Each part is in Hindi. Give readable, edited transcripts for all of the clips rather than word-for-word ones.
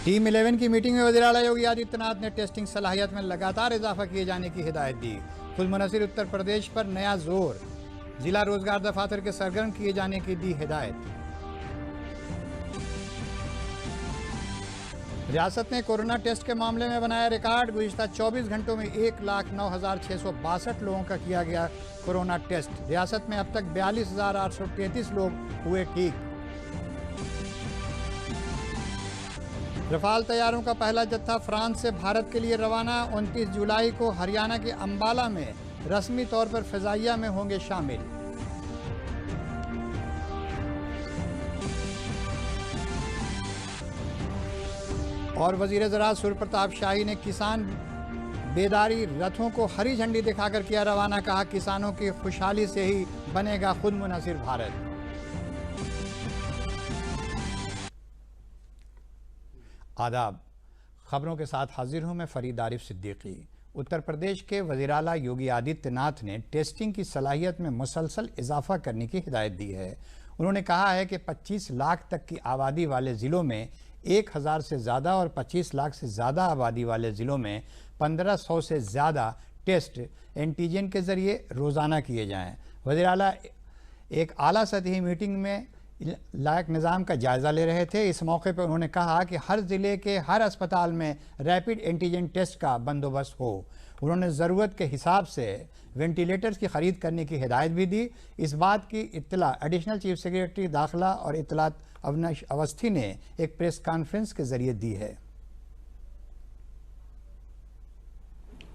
टीम 11 की मीटिंग में वज़ीर-ए-आला योगी आदित्यनाथ ने टेस्टिंग सलाहियत में लगातार इजाफा किए जाने की हिदायत दी। खुद मुनसिर उत्तर प्रदेश पर नया जोर, जिला रोजगार दफातर के सरगर्म किए जाने की दी हिदायत। रियासत ने कोरोना टेस्ट के मामले में बनाया रिकॉर्ड। गुज़िश्ता 24 घंटों में 1,09,662 लोगों का किया गया कोरोना टेस्ट। रियासत में अब तक 42,833 लोग हुए ठीक। रफाल तैयारों का पहला जत्था फ्रांस से भारत के लिए रवाना। 29 जुलाई को हरियाणा के अंबाला में रस्मी तौर पर फ़िज़ाइया में होंगे शामिल। और वज़ीर ज़राअत सुरप्रताप शाही ने किसान बेदारी रथों को हरी झंडी दिखाकर किया रवाना। कहा, किसानों की खुशहाली से ही बनेगा खुद मुनसिर भारत। आदाब, खबरों के साथ हाजिर हूं मैं फरीद आरिफ सिद्दीकी। उत्तर प्रदेश के वज़ीर-ए-आला योगी आदित्यनाथ ने टेस्टिंग की सलाहियत में मुसलसल इजाफा करने की हिदायत दी है। उन्होंने कहा है कि 25 लाख तक की आबादी वाले ज़िलों में 1,000 से ज़्यादा और 25 लाख से ज़्यादा आबादी वाले ज़िलों में 1500 से ज़्यादा टेस्ट एंटीजन के ज़रिए रोज़ाना किए जाएं। वज़ीर-ए-आला एक आला सतही मीटिंग में लायक निज़ाम का जायज़ा ले रहे थे। इस मौके पर उन्होंने कहा कि हर ज़िले के हर अस्पताल में रैपिड एंटीजन टेस्ट का बंदोबस्त हो। उन्होंने ज़रूरत के हिसाब से वेंटिलेटर्स की ख़रीद करने की हिदायत भी दी। इस बात की इत्तला एडिशनल चीफ सेक्रेटरी दाखिला और इत्तलात अविनाश अवस्थी ने एक प्रेस कॉन्फ्रेंस के ज़रिए दी है।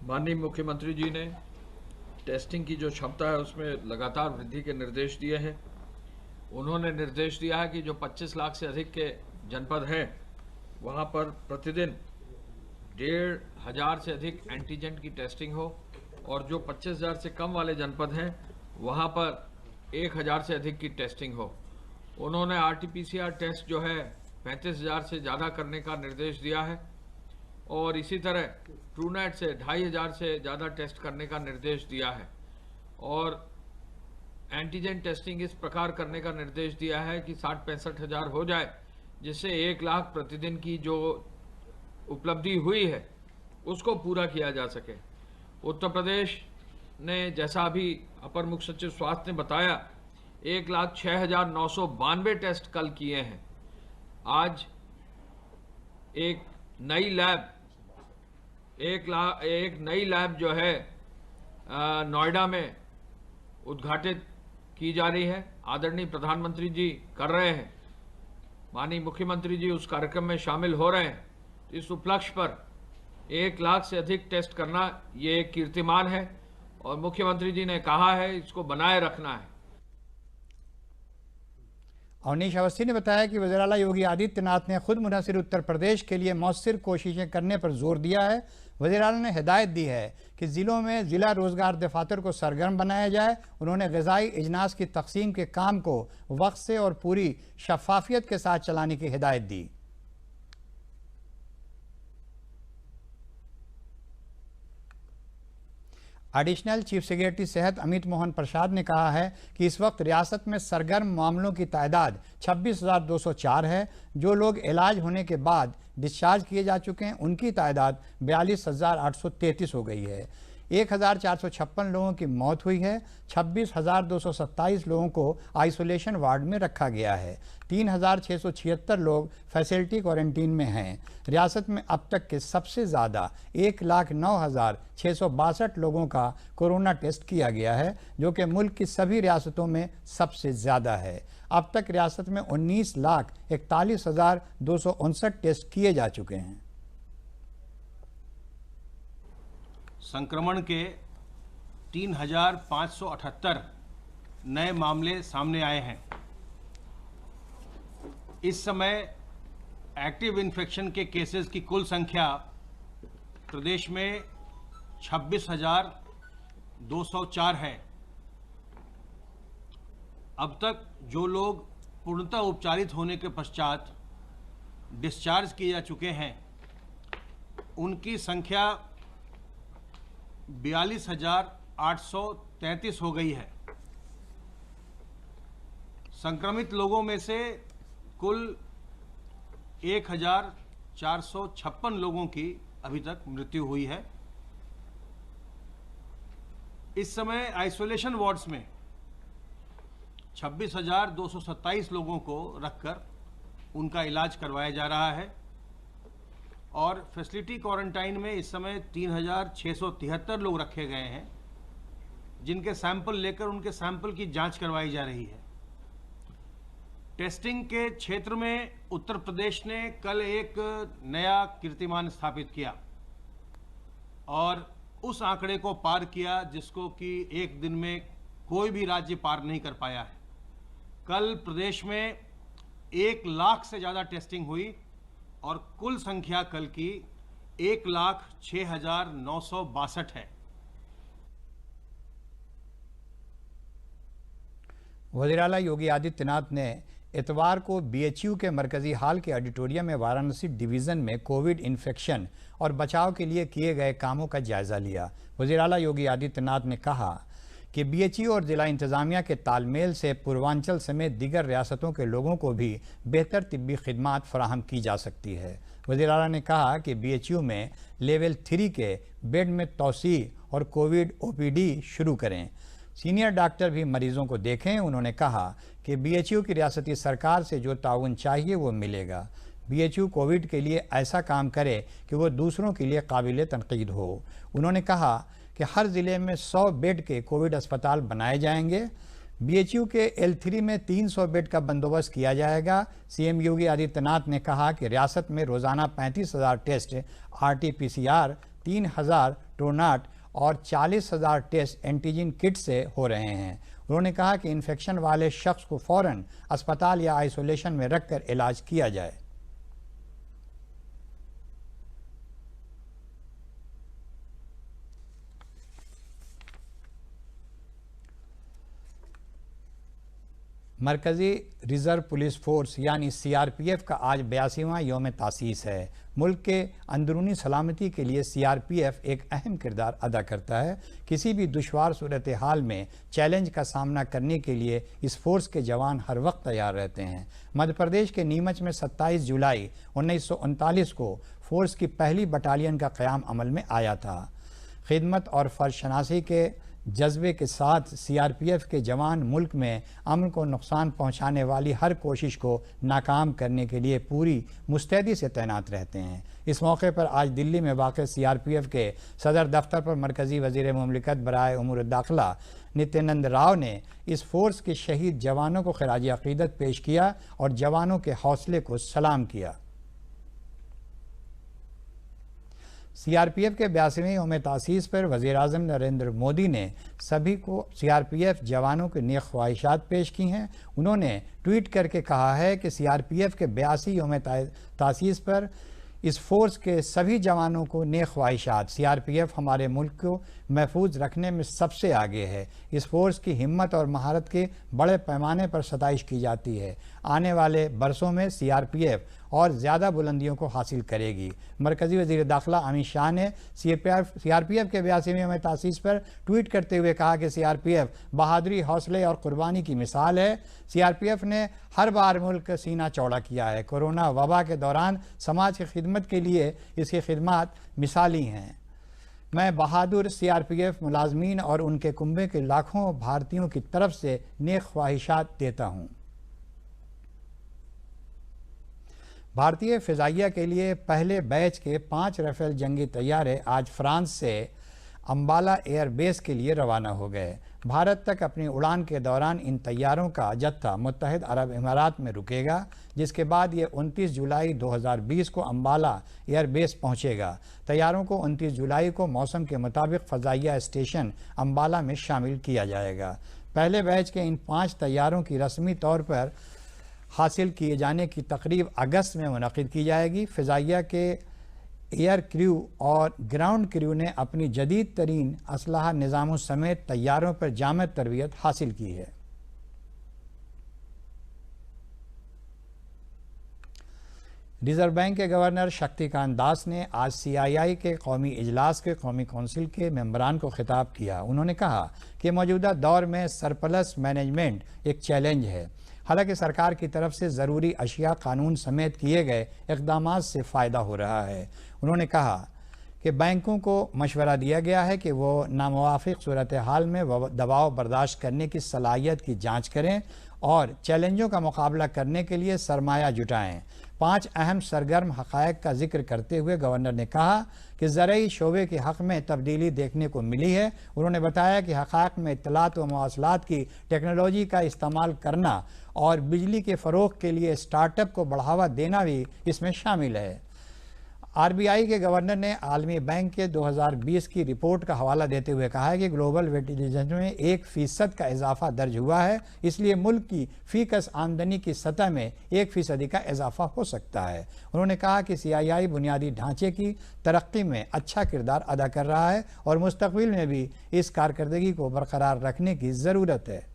माननीय मुख्यमंत्री जी ने टेस्टिंग की जो क्षमता है उसमें लगातार वृद्धि के निर्देश दिए हैं। उन्होंने निर्देश दिया है कि जो 25 लाख से अधिक के जनपद हैं वहाँ पर प्रतिदिन 1,500 से अधिक एंटीजन की टेस्टिंग हो और जो 25,000 से कम वाले जनपद हैं वहाँ पर 1,000 से अधिक की टेस्टिंग हो। उन्होंने RT-PCR टेस्ट जो है 35,000 से ज़्यादा करने का निर्देश दिया है और इसी तरह ट्रूनेट से 2,500 से ज़्यादा टेस्ट करने का निर्देश दिया है और एंटीजन टेस्टिंग इस प्रकार करने का निर्देश दिया है कि 60-65 हज़ार हो जाए, जिससे 1 लाख प्रतिदिन की जो उपलब्धि हुई है उसको पूरा किया जा सके। उत्तर प्रदेश ने, जैसा अभी अपर मुख्य सचिव स्वास्थ्य ने बताया, 1,06,992 टेस्ट कल किए हैं। आज एक नई लैब जो है नोएडा में उद्घाटित की जा रही है। आदरणीय प्रधानमंत्री जी कर रहे हैं, माननीय मुख्यमंत्री जी उस कार्यक्रम में शामिल हो रहे हैं। इस उपलक्ष्य पर 1 लाख से अधिक टेस्ट करना ये एक कीर्तिमान है और मुख्यमंत्री जी ने कहा है इसको बनाए रखना है। अवनीश अवस्थी ने बताया कि वज़ीर-ए-आला योगी आदित्यनाथ ने खुद मुनसिर उत्तर प्रदेश के लिए मौसर कोशिशें करने पर जोर दिया है। वज़ीर-ए-आला ने हिदायत दी है कि ज़िलों में ज़िला रोज़गार दफातर को सरगर्म बनाया जाए। उन्होंने ग़िज़ाई इजनास की तक़सीम के काम को वक्त से और पूरी शफ़ाफियत के साथ चलाने की हिदायत दी। एडिशनल चीफ सेक्रेटरी सेहत अमित मोहन प्रसाद ने कहा है कि इस वक्त रियासत में सरगर्म मामलों की तादाद 26,204 है। जो लोग इलाज होने के बाद डिस्चार्ज किए जा चुके हैं उनकी तादाद 42,833 हो गई है। 1,456 लोगों की मौत हुई है। 26,227 लोगों को आइसोलेशन वार्ड में रखा गया है। 3,676 लोग फैसिलिटी क्वारंटीन में हैं। रियासत में अब तक के सबसे ज़्यादा 1,09,662 लोगों का कोरोना टेस्ट किया गया है, जो कि मुल्क की सभी रियासतों में सबसे ज़्यादा है। अब तक रियासत में 19,41,259 टेस्ट किए जा चुके हैं। संक्रमण के 3,578 नए मामले सामने आए हैं। इस समय एक्टिव इन्फेक्शन के केसेस की कुल संख्या प्रदेश में 26,204 है। अब तक जो लोग पूर्णतः उपचारित होने के पश्चात डिस्चार्ज किए जा चुके हैं उनकी संख्या 42,833 हो गई है। संक्रमित लोगों में से कुल 456 लोगों की अभी तक मृत्यु हुई है। इस समय आइसोलेशन वार्ड्स में 26,227 लोगों को रखकर उनका इलाज करवाया जा रहा है और फैसिलिटी क्वारंटाइन में इस समय 3,673 लोग रखे गए हैं, जिनके सैंपल लेकर उनके सैंपल की जांच करवाई जा रही है। टेस्टिंग के क्षेत्र में उत्तर प्रदेश ने कल एक नया कीर्तिमान स्थापित किया और उस आंकड़े को पार किया जिसको कि एक दिन में कोई भी राज्य पार नहीं कर पाया है। कल प्रदेश में 1 लाख से ज़्यादा टेस्टिंग हुई और कुल संख्या कल की 1,06,962 है। वज़ीर आला योगी आदित्यनाथ ने इतवार को बीएचयू के मरकजी हॉल के ऑडिटोरियम में वाराणसी डिवीज़न में कोविड इन्फेक्शन और बचाव के लिए किए गए कामों का जायज़ा लिया। वज़ीर आला योगी आदित्यनाथ ने कहा कि बीएचयू और जिला इंतज़ामिया के तालमेल से पूर्वांचल समेत दीगर रियासतों के लोगों को भी बेहतर तिब्बी खिदमात फराहम की जा सकती है। वज़ीर आला ने कहा कि बीएचयू में लेवल 3 के बेड में तोसी और कोविड ओपीडी शुरू करें, सीनियर डॉक्टर भी मरीजों को देखें। उन्होंने कहा कि बीएचयू की रियासती सरकार से जो ताउन चाहिए वो मिलेगा। बीएचयू कोविड के लिए ऐसा काम करे कि वो दूसरों के लिए काबिल तनकीद हो। उन्होंने कहा कि हर ज़िले में 100 बेड के कोविड अस्पताल बनाए जाएंगे। बीएचयू के L3 में 300 बेड का बंदोबस्त किया जाएगा। सीएम योगी आदित्यनाथ ने कहा कि रियासत में रोज़ाना 35,000 टेस्ट RT-PCR, 3,000 ट्रूनाट और 40,000 टेस्ट एंटीजन किट से हो रहे हैं। उन्होंने कहा कि इन्फेक्शन वाले शख्स को फ़ौरन अस्पताल या आइसोलेशन में रखकर इलाज किया जाए। मरकज़ी रिज़र्व पुलिस फोर्स यानी CRPF का आज 82वां यौम तासीस है। मुल्क के अंदरूनी सलामती के लिए CRPF एक अहम किरदार अदा करता है। किसी भी दुश्वार सूरत हाल में चैलेंज का सामना करने के लिए इस फोर्स के जवान हर वक्त तैयार रहते हैं। मध्य प्रदेश के नीमच में 27 जुलाई 1939 को फोर्स की पहली बटालियन का क़याम अमल में आया था। खिदमत और फ़र्ज़शनासी के जज्बे के साथ CRPF के जवान मुल्क में अमन को नुकसान पहुंचाने वाली हर कोशिश को नाकाम करने के लिए पूरी मुस्तैदी से तैनात रहते हैं। इस मौके पर आज दिल्ली में वाक़ CRPF के सदर दफ्तर पर मरकज़ी वज़ीर मुमलिकत बराए उमूर दाखिला नित्यानंद राव ने इस फोर्स के शहीद जवानों को खिराज अक़ीदत पेश किया और जवानों के हौसले को सलाम किया। CRPF के 82वें यौम तासीस पर वज़ीर-ए-आज़म नरेंद्र मोदी ने सभी को CRPF जवानों की नेक ख्वाहिशात पेश की हैं। उन्होंने ट्वीट करके कहा है कि CRPF के 82 यौम तासीस पर इस फोर्स के सभी जवानों को नेक ख्वाहिशात। CRPF हमारे मुल्क को महफूज रखने में सबसे आगे है। इस फोर्स की हिम्मत और महारत के बड़े पैमाने पर सताइश की जाती है। आने वाले बरसों में CRPF और ज़्यादा बुलंदियों को हासिल करेगी। मरकज़ी वज़ीर दाखिला अमित शाह ने CRPF के 82वें यौम तासीस पर ट्वीट करते हुए कहा कि CRPF बहादुरी, हौसले और कुर्बानी की मिसाल है। CRPF ने हर बार मुल्क का सीना चौड़ा किया है। कोरोना वबा के दौरान समाज की खिदमत के लिए इसकी खिदमत मिसाली हैं। मैं बहादुर CRPF मुलाजमीन और उनके कुंबे के लाखों भारतीयों की तरफ से नेक ख्वाहिशात देता हूँ। भारतीय फ़िज़ाइया के लिए पहले बैच के 5 राफ़ेल जंगी तैयारे आज फ्रांस से अम्बाला एयरबेस के लिए रवाना हो गए। भारत तक अपनी उड़ान के दौरान इन तैयारों का जत्था मुत्तहिद अरब इमारात में रुकेगा, जिसके बाद ये 29 जुलाई 2020 को अम्बाला एयरबेस पहुंचेगा। तैयारों को 29 जुलाई को मौसम के मुताबिक फ़ज़ाइया स्टेशन अम्बाला में शामिल किया जाएगा। पहले बैच के इन 5 तैयारों की रस्मी तौर पर हासिल किए जाने की तकरीब अगस्त में मुनक़िद की जाएगी। फ़िज़ाइया के एयर क्रू और ग्राउंड क्रू ने अपनी जदीद तरीन असलहा निज़ामों समेत तैयारों पर जाम तरबियत हासिल की है। रिज़र्व बैंक के गवर्नर शक्तिकांत दास ने आज CII के कौमी इजलास के कौमी कौंसिल के मेंबरान को खिताब किया। उन्होंने कहा कि मौजूदा दौर में सरप्लस मैनेजमेंट एक चैलेंज है हालांकि सरकार की तरफ से ज़रूरी अशिया कानून समेत किए गए इक़दाम से फ़ायदा हो रहा है। उन्होंने कहा कि बैंकों को मशवरा दिया गया है कि वो नामुवाफिक सूरत हाल में दबाव बर्दाश्त करने की सलाहियत की जांच करें और चैलेंजों का मुकाबला करने के लिए सरमाया जुटाएं। 5 अहम सरगर्म हक़ाइक़ का जिक्र करते हुए गवर्नर ने कहा कि ज़रई शोबे के हक़ में तब्दीली देखने को मिली है। उन्होंने बताया कि हक़ाइक़ में इत्तलात व मवासलात की टेक्नोलॉजी का इस्तेमाल करना और बिजली के फ़रोग़ के लिए स्टार्टअप को बढ़ावा देना भी इसमें शामिल है। आरबीआई के गवर्नर ने आलमी बैंक के 2020 की रिपोर्ट का हवाला देते हुए कहा है कि ग्लोबल वेटिलाइजेशन में 1% का इजाफा दर्ज हुआ है, इसलिए मुल्क की फीकस आमदनी की सतह में 1% का इजाफा हो सकता है। उन्होंने कहा कि CII बुनियादी ढांचे की तरक्की में अच्छा किरदार अदा कर रहा है और मुस्तकबिल में भी इस कारकर्दगी को बरकरार रखने की ज़रूरत है।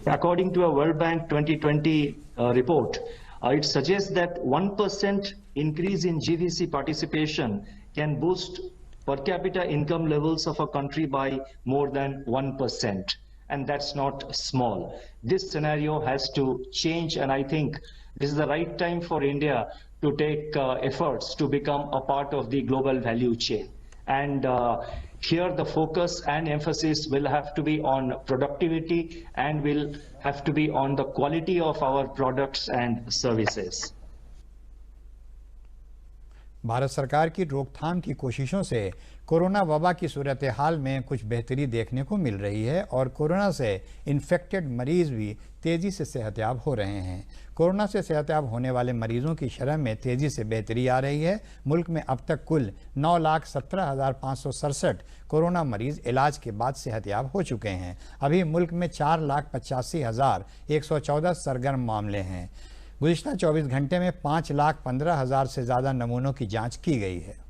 According to a World Bank 2020 report, it suggests that 1% increase in GDP participation can boost per capita income levels of a country by more than 1%. And that's not small. This scenario has to change, and I think this is the right time for India to take efforts to become a part of the global value chain. And here the focus and emphasis will have to be on productivity and will have to be on the quality of our products and services. Bharat सरकार की रोकथाम की कोशिशों से कोरोना वबा की सूरत हाल में कुछ बेहतरी देखने को मिल रही है और कोरोना से इन्फेक्टेड मरीज़ भी तेज़ी से सेहतयाब हो रहे हैं। कोरोना से सेहतयाब होने वाले मरीज़ों की शरह में तेज़ी से बेहतरी आ रही है। मुल्क में अब तक कुल 9,17,567 कोरोना मरीज़ इलाज के बाद सेहतयाब हो चुके हैं। अभी मुल्क में 4,85,114 सरगर्म मामले हैं। गुज़िश्ता 24 घंटे में 5,15,000 से ज़्यादा नमूनों की जांच की गई है।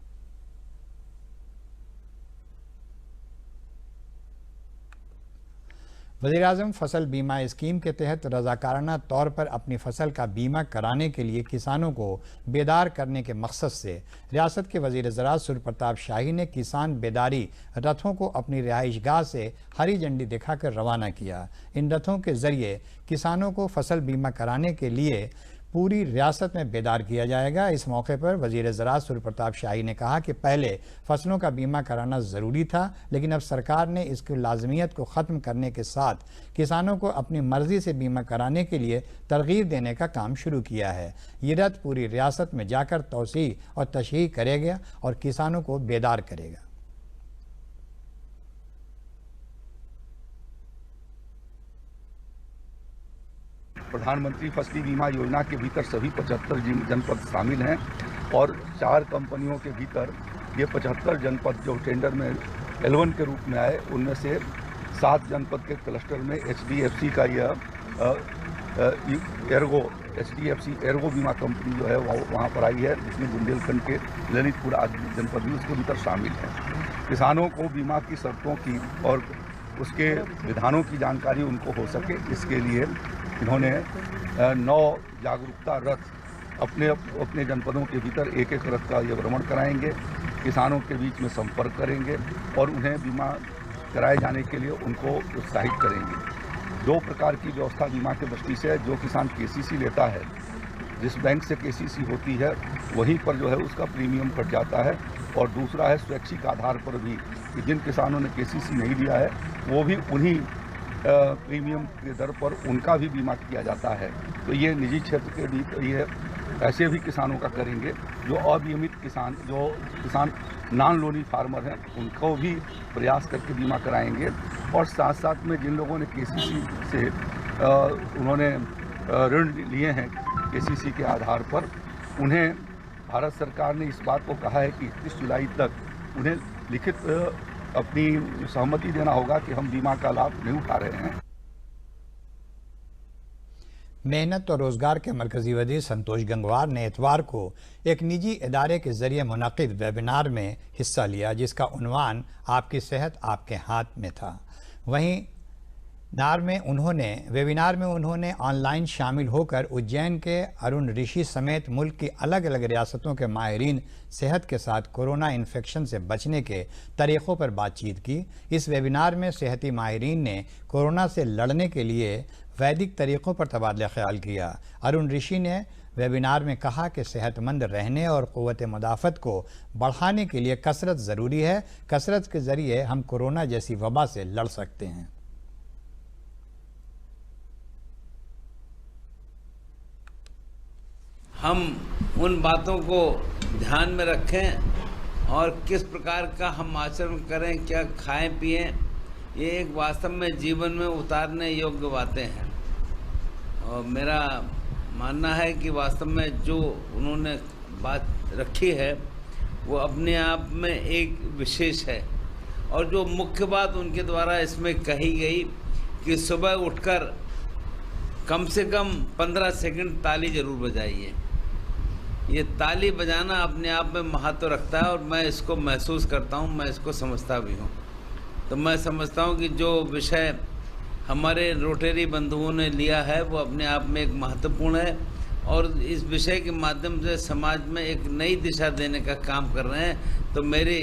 वज़ीर-ए-आज़म फसल बीमा स्कीम के तहत रज़ाकाराना तौर पर अपनी फसल का बीमा कराने के लिए किसानों को बेदार करने के मकसद से रियासत के वज़ीर ज़राअत सुरप्रताप शाही ने किसान बेदारी रथों को अपनी रिहाइशगाह से हरी झंडी दिखाकर रवाना किया। इन रथों के ज़रिए किसानों को फसल बीमा कराने के लिए पूरी रियासत में बेदार किया जाएगा। इस मौके पर वज़ीर ज़राअत सुरप्रताप शाही ने कहा कि पहले फसलों का बीमा कराना ज़रूरी था, लेकिन अब सरकार ने इसकी लाज़मियत को ख़त्म करने के साथ किसानों को अपनी मर्ज़ी से बीमा कराने के लिए तरग़ीब देने का काम शुरू किया है। ये रथ पूरी रियासत में जाकर तौसीह और तशहीह करेगा और किसानों को बेदार करेगा। प्रधानमंत्री फसल बीमा योजना के भीतर सभी 75 जनपद शामिल हैं और 4 कंपनियों के भीतर ये 75 जनपद जो टेंडर में L1 के रूप में आए, उनमें से 7 जनपद के क्लस्टर में HDFC का यह HDFC एर्गो बीमा कंपनी जो है वहाँ पर आई है, जिसमें बुंदेलखंड के ललितपुर आदि जनपद भी उसके भीतर शामिल है। किसानों को बीमा की शर्तों की और उसके विधानों की जानकारी उनको हो सके, इसके लिए इन्होंने 9 जागरूकता रथ अपने जनपदों के भीतर एक रथ का ये भ्रमण कराएंगे, किसानों के बीच में संपर्क करेंगे और उन्हें बीमा कराए जाने के लिए उनको उत्साहित करेंगे। 2 प्रकार की व्यवस्था बीमा के दृष्टि से है। जो किसान KCC लेता है, जिस बैंक से KCC होती है वहीं पर जो है उसका प्रीमियम कट जाता है, और दूसरा है स्वैच्छिक आधार पर भी कि जिन किसानों ने KCC नहीं लिया है वो भी उन्हीं प्रीमियम के दर पर उनका भी बीमा किया जाता है। तो ये निजी क्षेत्र के भी ये ऐसे भी किसानों का करेंगे जो अनियमित किसान, जो किसान नॉन लोनी फार्मर हैं, उनको भी प्रयास करके बीमा कराएंगे। और साथ साथ में जिन लोगों ने KCC से उन्होंने ऋण लिए हैं KCC के आधार पर, उन्हें भारत सरकार ने इस बात को कहा है कि 31 जुलाई तक उन्हें लिखित अपनी सहमति देना होगा कि हम बीमा का लाभ नहीं उठा रहे हैं। मेहनत और रोज़गार के मरकज़ी वज़ीर संतोष गंगवार ने इतवार को एक निजी इदारे के ज़रिए मुनक़िद वेबिनार में हिस्सा लिया, जिसका उन्वान आपकी सेहत आपके हाथ में था। वहीं वेबिनार में उन्होंने ऑनलाइन शामिल होकर उज्जैन के अरुण ऋषि समेत मुल्क की अलग अलग रियासतों के माहिरीन सेहत के साथ कोरोना इन्फेक्शन से बचने के तरीक़ों पर बातचीत की। इस वेबिनार में सेहती माहिरीन ने कोरोना से लड़ने के लिए वैदिक तरीक़ों पर तबादला ख्याल किया। अरुण ऋषि ने वेबिनार में कहा कि सेहतमंद रहने और क़ुव्वत मुदाफ़त को बढ़ाने के लिए कसरत ज़रूरी है। कसरत के ज़रिए हम कोरोना जैसी वबा से लड़ सकते हैं। हम उन बातों को ध्यान में रखें और किस प्रकार का हम आचरण करें, क्या खाएं पिएं, ये एक वास्तव में जीवन में उतारने योग्य बातें हैं। और मेरा मानना है कि वास्तव में जो उन्होंने बात रखी है वो अपने आप में एक विशेष है। और जो मुख्य बात उनके द्वारा इसमें कही गई कि सुबह उठकर कम से कम 15 सेकंड ताली ज़रूर बजाइए। ये ताली बजाना अपने आप में महत्व रखता है और मैं इसको महसूस करता हूँ, मैं इसको समझता भी हूँ। तो मैं समझता हूँ कि जो विषय हमारे रोटरी बंधुओं ने लिया है वो अपने आप में एक महत्वपूर्ण है और इस विषय के माध्यम से समाज में एक नई दिशा देने का काम कर रहे हैं। तो मेरी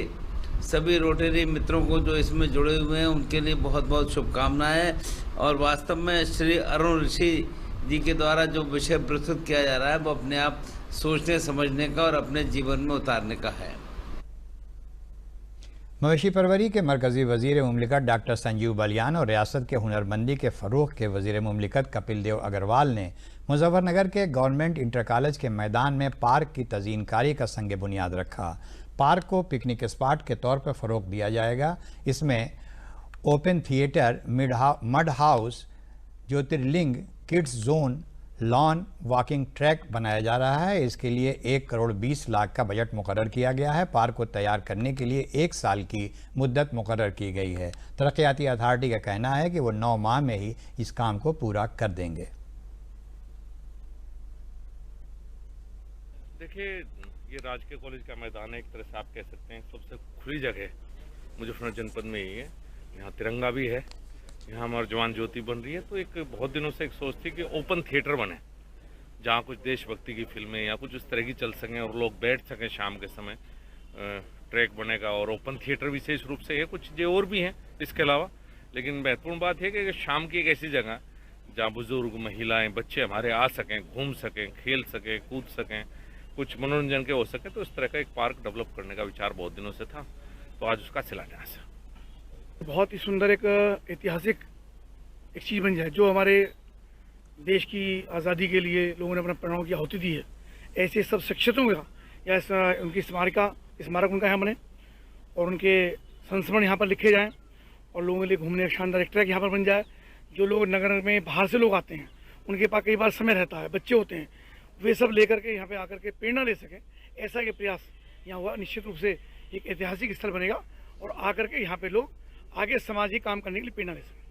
सभी रोटरी मित्रों को जो इसमें जुड़े हुए हैं उनके लिए बहुत बहुत शुभकामनाएं। और वास्तव में श्री अरुण ऋषि जी के द्वारा जो विषय प्रस्तुत किया जा रहा है वो अपने आप सोचने समझने का और अपने जीवन में उतारने का है। मवेशी परवरी के मरकज़ी वज़ीर मुमलिकत डॉक्टर संजीव बलियान और रियासत के हुनरमंदी के फ़रोग़ के वज़ीर मुमलिकत कपिल देव अग्रवाल ने मुज़फ़्फ़रनगर के गवर्नमेंट इंटर कॉलेज के मैदान में पार्क की तज़ीनकारी का संग बुनियाद रखा। पार्क को पिकनिक स्पॉट के तौर पर फ़रोग़ दिया जाएगा। इसमें open theatre, mud house, Jyotirlinga, kids zone, lawn walking track बनाया जा रहा है। इसके लिए 1 करोड़ 20 लाख का बजट मुकर्रर किया गया है। पार्क को तैयार करने के लिए 1 साल की मुद्दत मुकर्रर की गई है। तरक्याती अथॉरिटी का कहना है कि वो 9 माह में ही इस काम को पूरा कर देंगे। देखिए, ये राजकीय कॉलेज का मैदान है, एक तरह से आप कह सकते हैं सबसे खुली जगह मुजफ्फरनगर जनपद में ही है। यहाँ तिरंगा भी है, यहाँ हमारी जवान ज्योति बन रही है। तो एक बहुत दिनों से एक सोच थी कि ओपन थिएटर बने जहाँ कुछ देशभक्ति की फिल्में या कुछ उस तरह की चल सकें और लोग बैठ सकें शाम के समय। ट्रैक बनेगा और ओपन थिएटर विशेष रूप से है, कुछ चीज़ें और भी हैं इसके अलावा। लेकिन महत्वपूर्ण बात है कि शाम की एक ऐसी जगह जहाँ बुजुर्ग, महिलाएँ, बच्चे हमारे आ सकें, घूम सकें, खेल सकें, कूद सकें, कुछ मनोरंजन के हो सके। तो इस तरह का एक पार्क डेवलप करने का विचार बहुत दिनों से था, तो आज उसका शिलान्यास है। बहुत ही सुंदर एक ऐतिहासिक एक चीज़ बन जाए जो हमारे देश की आज़ादी के लिए लोगों ने अपना प्राणों की आहुति दी है। ऐसे सब शिक्षकों का या उनकी स्मारक उनका यहाँ बने और उनके संस्मरण यहाँ पर लिखे जाएं और लोगों के लिए घूमने का शानदार एक ट्रैक यहाँ पर बन जाए। जो लोग नगर में बाहर से लोग आते हैं, उनके पास कई बार समय रहता है, बच्चे होते हैं, वे सब लेकर के यहाँ पे आकर के प्रेरणा ले सकें, ऐसा ये प्रयास यहाँ हुआ। निश्चित रूप से एक ऐतिहासिक स्थल बनेगा और आकर के यहाँ पे लोग आगे सामाजिक काम करने के लिए प्रेरणा ले सकें।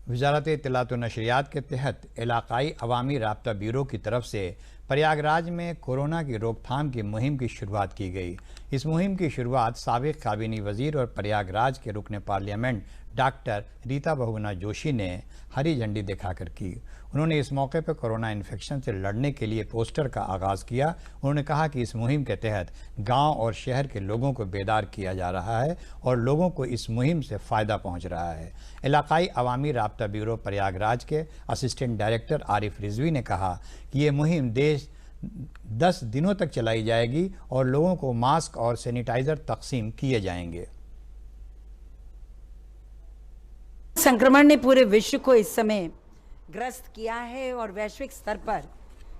वज़ारत इत्तलात व नशरियात के तहत इलाक़ाई अवामी राब्ता ब्यूरो की तरफ से प्रयागराज में कोरोना की रोकथाम की मुहिम की शुरुआत की गई। इस मुहिम की शुरुआत साबिक़ काबीनी वज़ीर और प्रयागराज के रुकन पार्लियामेंट डॉक्टर रीता बहुगुणा जोशी ने हरी झंडी दिखाकर की। उन्होंने इस मौके पर कोरोना इन्फेक्शन से लड़ने के लिए पोस्टर का आगाज़ किया। उन्होंने कहा कि इस मुहिम के तहत गांव और शहर के लोगों को बेदार किया जा रहा है और लोगों को इस मुहिम से फ़ायदा पहुंच रहा है। इलाक़ाई अवामी राब्ता ब्यूरो प्रयागराज के असिस्टेंट डायरेक्टर आरिफ रिजवी ने कहा कि ये मुहिम 10 दिनों तक चलाई जाएगी और लोगों को मास्क और सैनिटाइज़र तकसीम किए जाएंगे। संक्रमण ने पूरे विश्व को इस समय ग्रस्त किया है और वैश्विक स्तर पर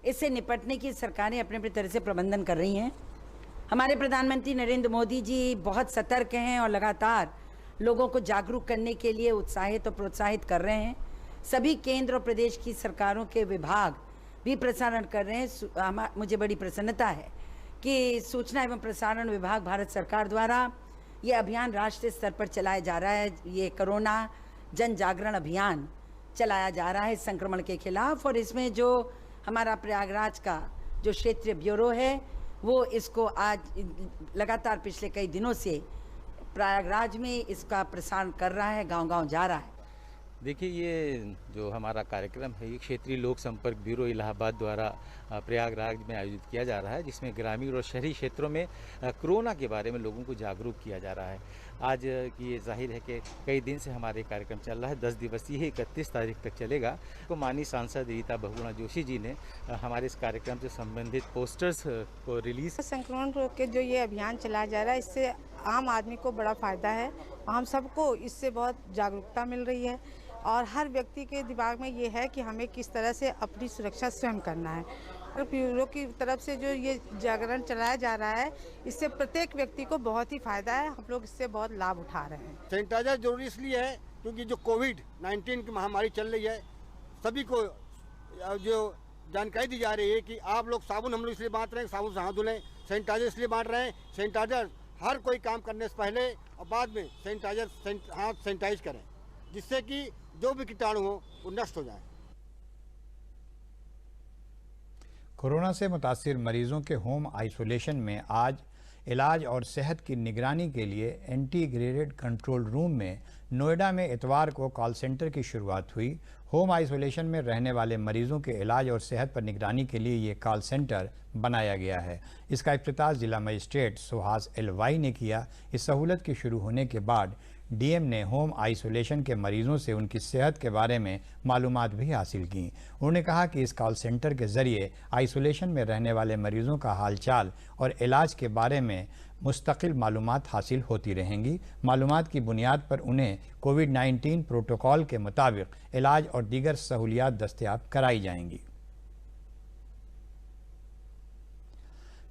इससे निपटने की सरकारें अपने अपने तरह से प्रबंधन कर रही हैं। हमारे प्रधानमंत्री नरेंद्र मोदी जी बहुत सतर्क हैं और लगातार लोगों को जागरूक करने के लिए उत्साहित और प्रोत्साहित कर रहे हैं। सभी केंद्र और प्रदेश की सरकारों के विभाग भी प्रसारण कर रहे हैं। मुझे बड़ी प्रसन्नता है कि सूचना एवं प्रसारण विभाग भारत सरकार द्वारा ये अभियान राष्ट्रीय स्तर पर चलाया जा रहा है। ये कोरोना जन जागरण अभियान चलाया जा रहा है इस संक्रमण के खिलाफ, और इसमें जो हमारा प्रयागराज का जो क्षेत्रीय ब्यूरो है वो इसको आज लगातार पिछले कई दिनों से प्रयागराज में इसका प्रसारण कर रहा है, गांव-गांव जा रहा है। देखिए, ये जो हमारा कार्यक्रम है ये क्षेत्रीय लोक संपर्क ब्यूरो इलाहाबाद द्वारा प्रयागराज में आयोजित किया जा रहा है, जिसमें ग्रामीण और शहरी क्षेत्रों में कोरोना के बारे में लोगों को जागरूक किया जा रहा है। आज की ये जाहिर है कि कई दिन से हमारे कार्यक्रम चल रहा है, 10 दिवसीय 31 तारीख तक चलेगा। तो माननीय सांसद रीता बहुगुणा जोशी जी ने हमारे इस कार्यक्रम से संबंधित पोस्टर्स को रिलीज। संक्रमण रोक के जो ये अभियान चलाया जा रहा है, इससे आम आदमी को बड़ा फायदा है। हम सबको इससे बहुत जागरूकता मिल रही है और हर व्यक्ति के दिमाग में ये है कि हमें किस तरह से अपनी सुरक्षा स्वयं करना है। और ब्यूरो की तरफ से जो ये जागरण चलाया जा रहा है, इससे प्रत्येक व्यक्ति को बहुत ही फायदा है। हम लोग इससे बहुत लाभ उठा रहे हैं। सैनिटाइजर जरूरी इसलिए है क्योंकि जो कोविड-19 की महामारी चल रही है, सभी को जो जानकारी दी जा रही है कि आप लोग साबुन हम लोग इसलिए बांट रहे हैं, साबुन से हाथ धुलें। सैनिटाइजर इसलिए बांट रहे हैं, सैनिटाइजर हर कोई काम करने से पहले और बाद में हाथ सैनिटाइज करें, जिससे कि जो भी कीटाणु हो वो नष्ट हो जाए। कोरोना से मुतासिर मरीजों के होम आइसोलेशन में आज इलाज और सेहत की निगरानी के लिए इंटीग्रेटेड कंट्रोल रूम में नोएडा में इतवार को कॉल सेंटर की शुरुआत हुई। होम आइसोलेशन में रहने वाले मरीजों के इलाज और सेहत पर निगरानी के लिए ये कॉल सेंटर बनाया गया है। इसका इफ्तिताह जिला मजिस्ट्रेट सुहास एलवाई ने किया। इस सहूलत के शुरू होने के बाद डीएम ने होम आइसोलेशन के मरीजों से उनकी सेहत के बारे में मालूमात भी हासिल की। उन्होंने कहा कि इस कॉल सेंटर के ज़रिए आइसोलेशन में रहने वाले मरीजों का हालचाल और इलाज के बारे में मुस्तकिल मालूमात हासिल होती रहेंगी। मालूमात की बुनियाद पर उन्हें कोविड-19 प्रोटोकॉल के मुताबिक इलाज और दीगर सहूलियात दस्तयाब कराई जाएंगी।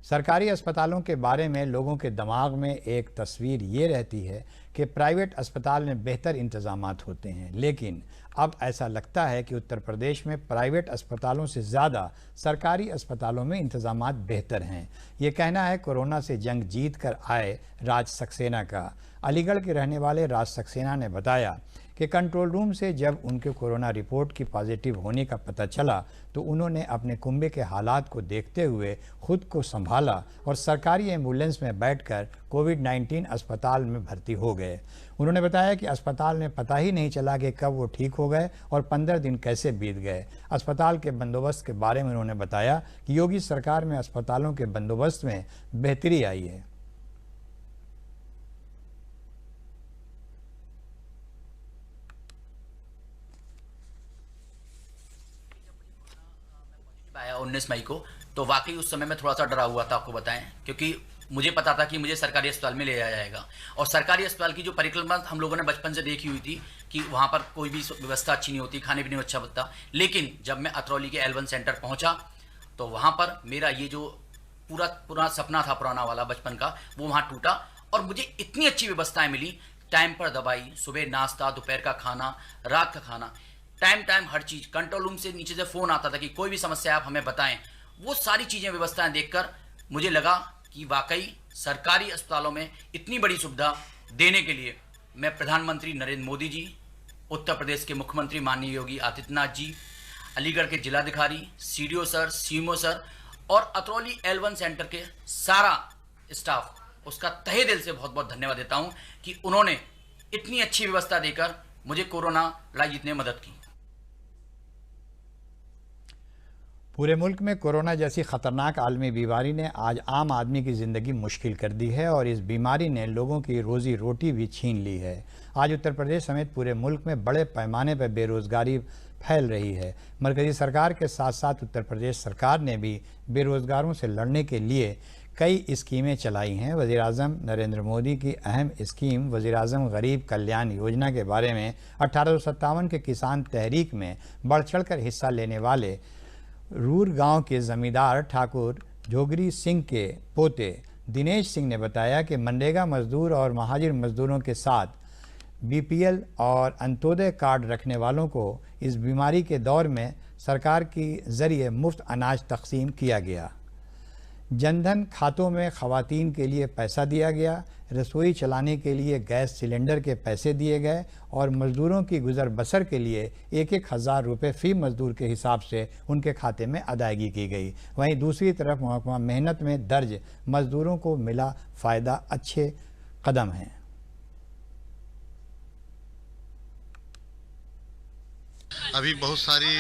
सरकारी अस्पतालों के बारे में लोगों के दिमाग में एक तस्वीर ये रहती है कि प्राइवेट अस्पताल में बेहतर इंतजामात होते हैं, लेकिन अब ऐसा लगता है कि उत्तर प्रदेश में प्राइवेट अस्पतालों से ज़्यादा सरकारी अस्पतालों में इंतजामात बेहतर हैं। ये कहना है कोरोना से जंग जीत कर आए राज सक्सेना का। अलीगढ़ के रहने वाले राज सक्सेना ने बताया कि कंट्रोल रूम से जब उनके कोरोना रिपोर्ट की पॉजिटिव होने का पता चला तो उन्होंने अपने कुंबे के हालात को देखते हुए खुद को संभाला और सरकारी एम्बुलेंस में बैठकर कोविड-19 अस्पताल में भर्ती हो गए। उन्होंने बताया कि अस्पताल में पता ही नहीं चला कि कब वो ठीक हो गए और 15 दिन कैसे बीत गए। अस्पताल के बंदोबस्त के बारे में उन्होंने बताया कि योगी सरकार में अस्पतालों के बंदोबस्त में बेहतरी आई है। आया 19 मई को, तो वाकई उस समय मैं थोड़ा सा डरा हुआ था, आपको बताएं, क्योंकि मुझे पता था कि मुझे सरकारी अस्पताल में ले जाया जाएगा। और सरकारी अस्पताल की जो परिक्रमा हम लोगों ने बचपन से देखी हुई थी कि वहाँ पर कोई भी व्यवस्था अच्छी नहीं होती, खाने पीने में अच्छा बनता। लेकिन जब मैं अतरौली के L1 सेंटर पहुँचा तो वहाँ पर मेरा ये जो पूरा सपना था पुराना वाला बचपन का, वो वहाँ टूटा और मुझे इतनी अच्छी व्यवस्थाएं मिली। टाइम पर दवाई, सुबह नाश्ता, दोपहर का खाना, रात का खाना, टाइम हर चीज। कंट्रोल रूम से नीचे से फोन आता था कि कोई भी समस्या आप हमें बताएं। वो सारी चीजें व्यवस्थाएं देखकर मुझे लगा कि वाकई सरकारी अस्पतालों में इतनी बड़ी सुविधा देने के लिए मैं प्रधानमंत्री नरेंद्र मोदी जी, उत्तर प्रदेश के मुख्यमंत्री माननीय योगी आदित्यनाथ जी, अलीगढ़ के जिलाधिकारी, CDO सर, CMO सर और अतरौली L1 सेंटर के सारा स्टाफ, उसका तहे दिल से बहुत बहुत धन्यवाद देता हूं कि उन्होंने इतनी अच्छी व्यवस्था देकर मुझे कोरोना लड़ाई जीतने में मदद की। पूरे मुल्क में कोरोना जैसी ख़तरनाक आलमी बीमारी ने आज आम आदमी की ज़िंदगी मुश्किल कर दी है और इस बीमारी ने लोगों की रोज़ी रोटी भी छीन ली है। आज उत्तर प्रदेश समेत पूरे मुल्क में बड़े पैमाने पर बेरोज़गारी फैल रही है। मरकज़ी सरकार के साथ साथ उत्तर प्रदेश सरकार ने भी बेरोज़गारों से लड़ने के लिए कई स्कीमें चलाई हैं। वज़ीर-ए-आज़म नरेंद्र मोदी की अहम स्कीम वज़ीर-ए-आज़म गरीब कल्याण योजना के बारे में 1857 के किसान तहरीक में बढ़ चढ़ कर हिस्सा लेने वाले रूर गांव के ज़मींदार ठाकुर जोगरी सिंह के पोते दिनेश सिंह ने बताया कि मनरेगा मजदूर और महाजिर मजदूरों के साथ BPL और अंत्योदय कार्ड रखने वालों को इस बीमारी के दौर में सरकार के ज़रिए मुफ्त अनाज तकसीम किया गया। जनधन खातों में ख़वातीन के लिए पैसा दिया गया, रसोई चलाने के लिए गैस सिलेंडर के पैसे दिए गए और मज़दूरों की गुज़र बसर के लिए 1,000 रुपये फ़ी मज़दूर के हिसाब से उनके खाते में अदायगी की गई। वहीं दूसरी तरफ महकमा मेहनत में दर्ज मज़दूरों को मिला फ़ायदा अच्छे कदम हैं। अभी बहुत सारी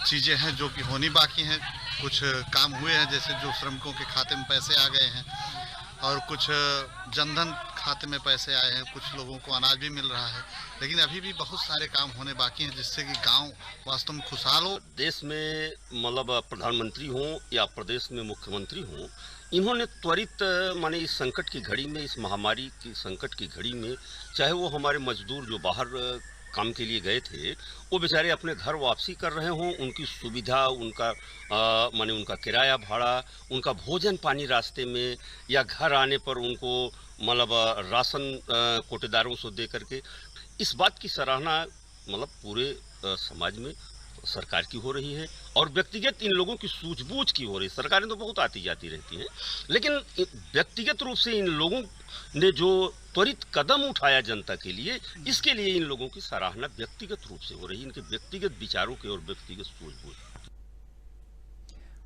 चीज़ें हैं जो कि होनी बाकी हैं। कुछ काम हुए हैं, जैसे जो श्रमिकों के खाते में पैसे आ गए हैं और कुछ जनधन खाते में पैसे आए हैं, कुछ लोगों को अनाज भी मिल रहा है, लेकिन अभी भी बहुत सारे काम होने बाकी हैं जिससे कि गांव वास्तव में खुशहाल हो। देश में मतलब प्रधानमंत्री हों या प्रदेश में मुख्यमंत्री हों, इन्होंने त्वरित माने इस संकट की घड़ी में, इस महामारी की संकट की घड़ी में, चाहे वो हमारे मजदूर जो बाहर काम के लिए गए थे वो बेचारे अपने घर वापसी कर रहे हों, उनकी सुविधा, उनका माने उनका किराया भाड़ा, उनका भोजन पानी रास्ते में या घर आने पर उनको मतलब राशन कोटेदारों से दे करके, इस बात की सराहना मतलब पूरे समाज में सरकार की हो रही है और व्यक्तिगत इन लोगों की सूझबूझ की हो रही है। सरकारें तो बहुत आती जाती रहती हैं, लेकिन व्यक्तिगत रूप से इन लोगों ने जो त्वरित कदम उठाया जनता के लिए, इसके लिए इन लोगों की सराहना व्यक्तिगत रूप से हो रही है, इनके व्यक्तिगत विचारों के और व्यक्तिगत सूझबूझ।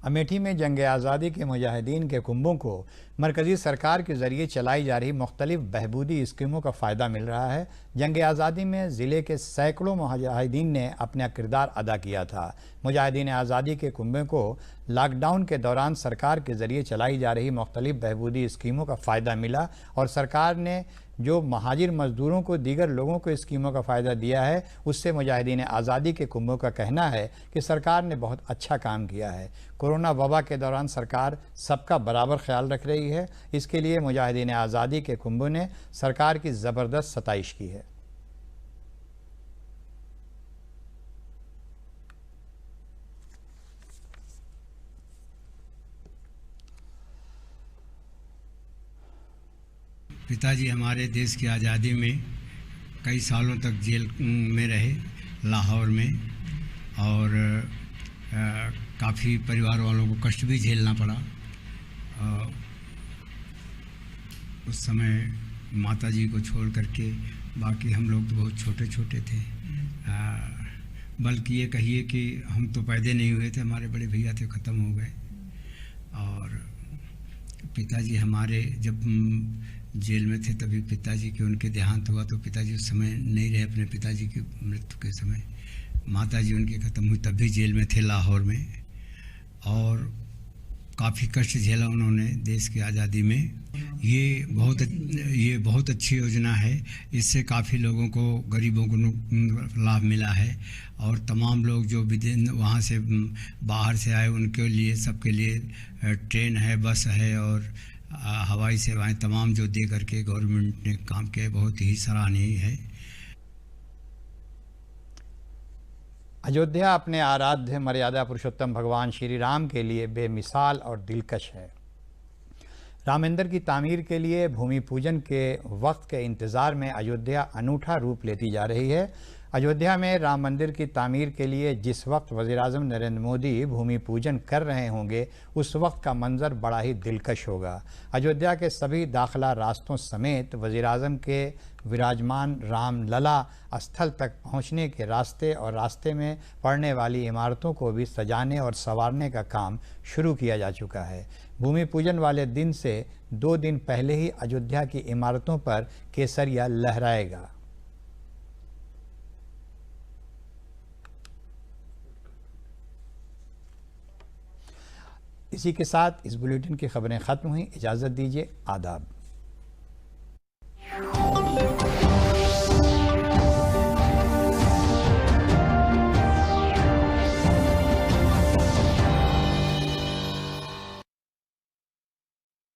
अमेठी में जंग आज़ादी के मुजाहिदीन के कुंभों को मरकज़ी सरकार के ज़रिए चलाई जा रही मुख्तलिफ बहबूदी स्कीमों का फ़ायदा मिल रहा है। जंग आज़ादी में ज़िले के सैकड़ों मुजाहिदीन ने अपना किरदार अदा किया था। मुजाहिदीन आज़ादी के कुंभों को लॉकडाउन के दौरान सरकार के ज़रिए चलाई जा रही मुख्तलिफ बहबूदी स्कीमों का फ़ायदा मिला और सरकार ने जो महाजिर मज़दूरों को दीगर लोगों को स्कीमों का फ़ायदा दिया है, उससे मुजाहिदीन आज़ादी के कुंभों का कहना है कि सरकार ने बहुत अच्छा काम किया है। कोरोना वबा के दौरान सरकार सबका बराबर ख्याल रख रही है, इसके लिए मुजाहिदीन आज़ादी के कुंभों ने सरकार की ज़बरदस्त सताइश की है। पिताजी हमारे देश की आज़ादी में कई सालों तक जेल में रहे लाहौर में, और काफ़ी परिवार वालों को कष्ट भी झेलना पड़ा। उस समय माताजी को छोड़ करके बाकी हम लोग तो बहुत छोटे छोटे थे, बल्कि ये कहिए कि हम तो पैदा नहीं हुए थे, हमारे बड़े भैया थे ख़त्म हो गए। और पिताजी हमारे जब जेल में थे तभी पिताजी के उनके देहांत हुआ, तो पिताजी उस समय नहीं रहे अपने पिताजी की मृत्यु के समय। माताजी उनकी ख़त्म हुई तब भी जेल में थे लाहौर में, और काफ़ी कष्ट झेला उन्होंने देश की आज़ादी में। ये बहुत अच्छी योजना है, इससे काफ़ी लोगों को, गरीबों को लाभ मिला है, और तमाम लोग जो वहाँ से बाहर से आए उनके लिए, सबके लिए ट्रेन है, बस है और हवाई सेवाएं तमाम जो दे करके गवर्नमेंट ने काम किया, बहुत ही सराहनीय है। अयोध्या अपने आराध्य मर्यादा पुरुषोत्तम भगवान श्री राम के लिए बेमिसाल और दिलकश है। राम मंदिर की तामीर के लिए भूमि पूजन के वक्त के इंतज़ार में अयोध्या अनूठा रूप लेती जा रही है। अयोध्या में राम मंदिर की तामीर के लिए जिस वक्त वज़ीर-ए-आज़म नरेंद्र मोदी भूमि पूजन कर रहे होंगे, उस वक्त का मंजर बड़ा ही दिलकश होगा। अयोध्या के सभी दाखिला रास्तों समेत वज़ीर-ए-आज़म के विराजमान रामलला स्थल तक पहुंचने के रास्ते और रास्ते में पड़ने वाली इमारतों को भी सजाने और संवारने का काम शुरू किया जा चुका है। भूमि पूजन वाले दिन से 2 दिन पहले ही अयोध्या की इमारतों पर केसरिया लहराएगा। इसी के साथ इस बुलेटिन की खबरें ख़त्म हुई। इजाज़त दीजिए। आदाब।